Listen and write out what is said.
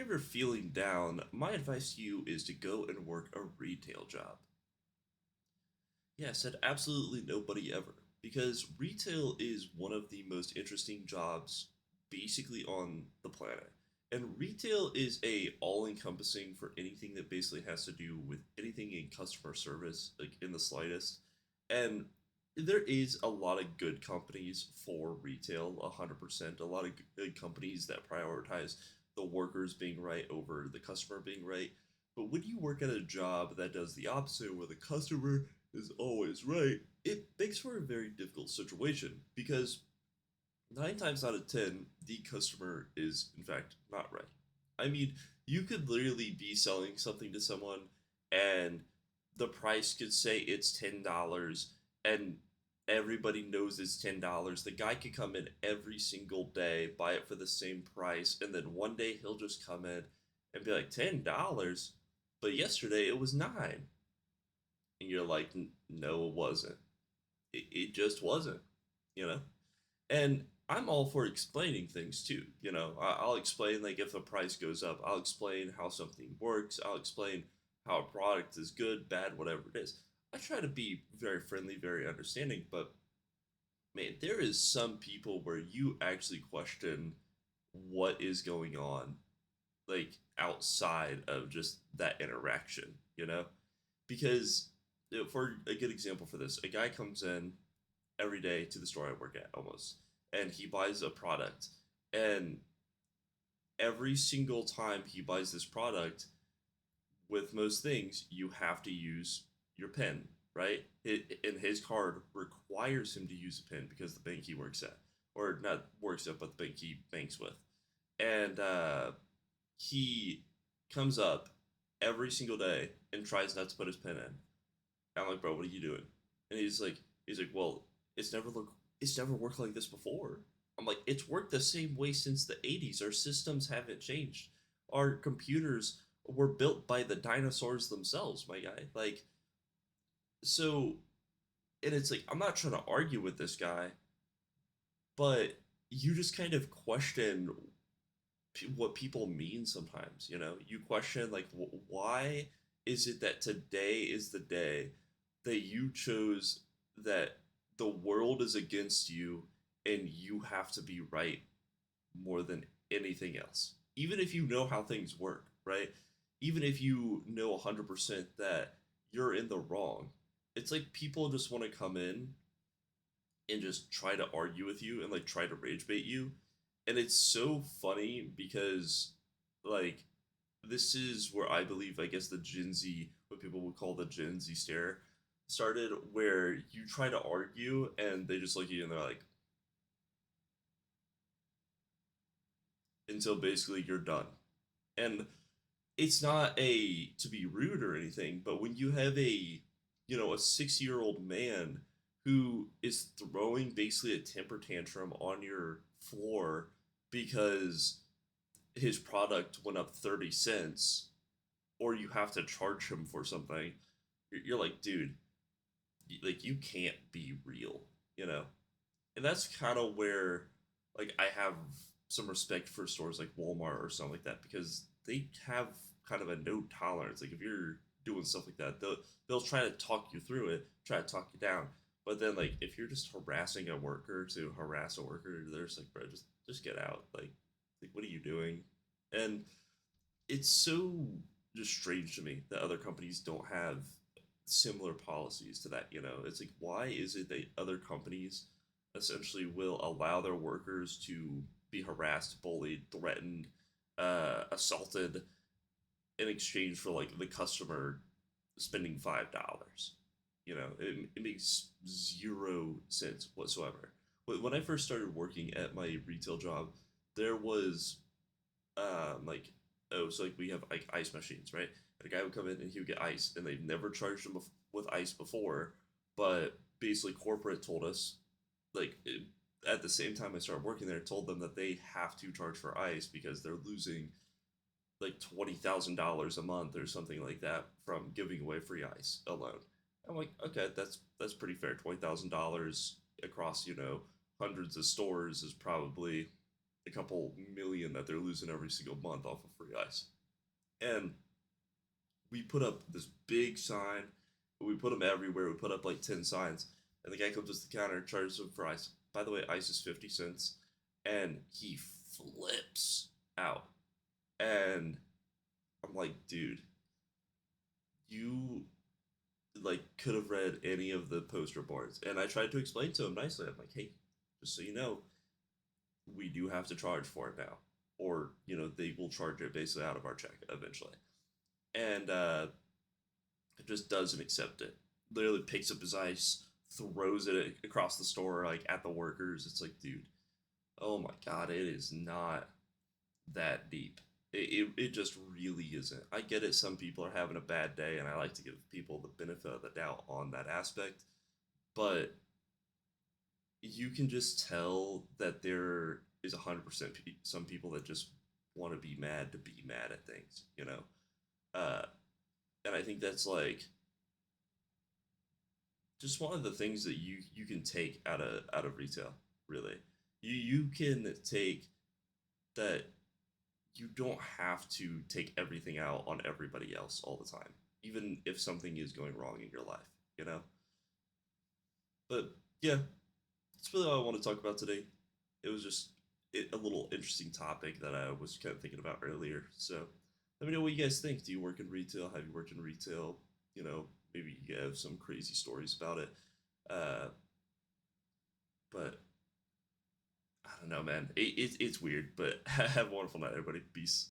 you're ever feeling down, my advice to you is to go and work a retail job. Yeah, I said absolutely nobody ever. Because retail is one of the most interesting jobs basically on the planet. And retail is a all-encompassing for anything that basically has to do with anything in customer service, like in the slightest. And there is a lot of good companies for retail, 100%. A lot of good companies that prioritize the workers being right over the customer being right. But when you work at a job that does the opposite, where the customer is always right, it makes for a very difficult situation because 9 times out of 10, the customer is in fact not right. I mean, you could literally be selling something to someone and the price could say it's $10 and everybody knows it's $10. The guy could come in every single day, buy it for the same price, and then one day he'll just come in and be like, $10? But yesterday it was 9. And you're like, no, it wasn't. It just wasn't, you know? And I'm all for explaining things too. I'll explain, like, if the price goes up, I'll explain how something works, I'll explain how a product is good, bad, whatever it is. I try to be very friendly, very understanding, but man, there is some people where you actually question what is going on, like outside of just that interaction, Because for a good example for this, a guy comes in every day to the store I work at almost, and he buys a product, and every single time he buys this product, with most things, you have to use your pen, right? And his card requires him to use a pen because the bank he works at, or not works at, but the bank he banks with, and he comes up every single day and tries not to put his pen in. I'm like, bro, what are you doing? And he's like, well, it's never worked like this before. I'm like, it's worked the same way since the '80s. Our systems haven't changed. Our computers were built by the dinosaurs themselves, my guy. Like, so, and it's like, I'm not trying to argue with this guy, but you just kind of question what people mean sometimes. You question, like, why is it that today is the day that you chose that the world is against you and you have to be right more than anything else, even if you know how things work, right? Even if you know 100% that you're in the wrong. It's like people just want to come in and just try to argue with you and like try to rage bait you. And it's so funny because, like, this is where I believe, I guess, the Gen Z, what people would call the Gen Z stare, started, where you try to argue and they just look at you and they're like, until basically you're done. And it's not a to be rude or anything, but when you have a 6-year-old man who is throwing basically a temper tantrum on your floor because his product went up 30 cents, or you have to charge him for something, you're like, dude, like, you can't be real, you know? And that's kind of where, like, I have some respect for stores like Walmart or something like that, because they have kind of a no tolerance. Like, if you're doing stuff like that, they'll try to talk you through it, try to talk you down. But then, like, if you're just harassing a worker to harass a worker, they're just like, bro, just get out. Like, what are you doing? And it's so just strange to me that other companies don't have similar policies to that. It's like, why is it that other companies essentially will allow their workers to be harassed, bullied, threatened, assaulted in exchange for, like, the customer spending $5? It makes zero sense whatsoever. When I first started working at my retail job, there was like, oh, so, like, we have like ice machines, right? And a guy would come in and he would get ice, and they've never charged him with ice before, but basically corporate told us, like, at the same time I started working there, told them that they have to charge for ice because they're losing like $20,000 a month or something like that from giving away free ice alone. I'm like, okay, that's pretty fair. $20,000 across hundreds of stores is probably a couple million that they're losing every single month off of free ice. And we put up this big sign. We put them everywhere. We put up like 10 signs. And the guy comes to the counter, charges him for ice. By the way, ice is 50 cents. And he flips out. And I'm like, dude, you like could have read any of the poster boards. And I tried to explain to him nicely. I'm like, hey, just so you know, we do have to charge for it now. Or, they will charge it basically out of our check eventually. And it just doesn't accept it. Literally picks up his ice, throws it across the store, like at the workers. It's like, dude, oh my god, it is not that deep. It just really isn't. I get it, some people are having a bad day, and I like to give people the benefit of the doubt on that aspect. But you can just tell that there is 100% some people that just want to be mad at things. Uh, and I think that's like just one of the things that you can take out of retail. Really, you can take that. You don't have to take everything out on everybody else all the time, even if something is going wrong in your life. You know. But yeah, that's really all I want to talk about today. It was just a little interesting topic that I was kind of thinking about earlier. So let me know what you guys think. Do you work in retail? Have you worked in retail? Maybe you have some crazy stories about it. Uh, but I don't know, man. It's weird. But have a wonderful night, everybody. Peace.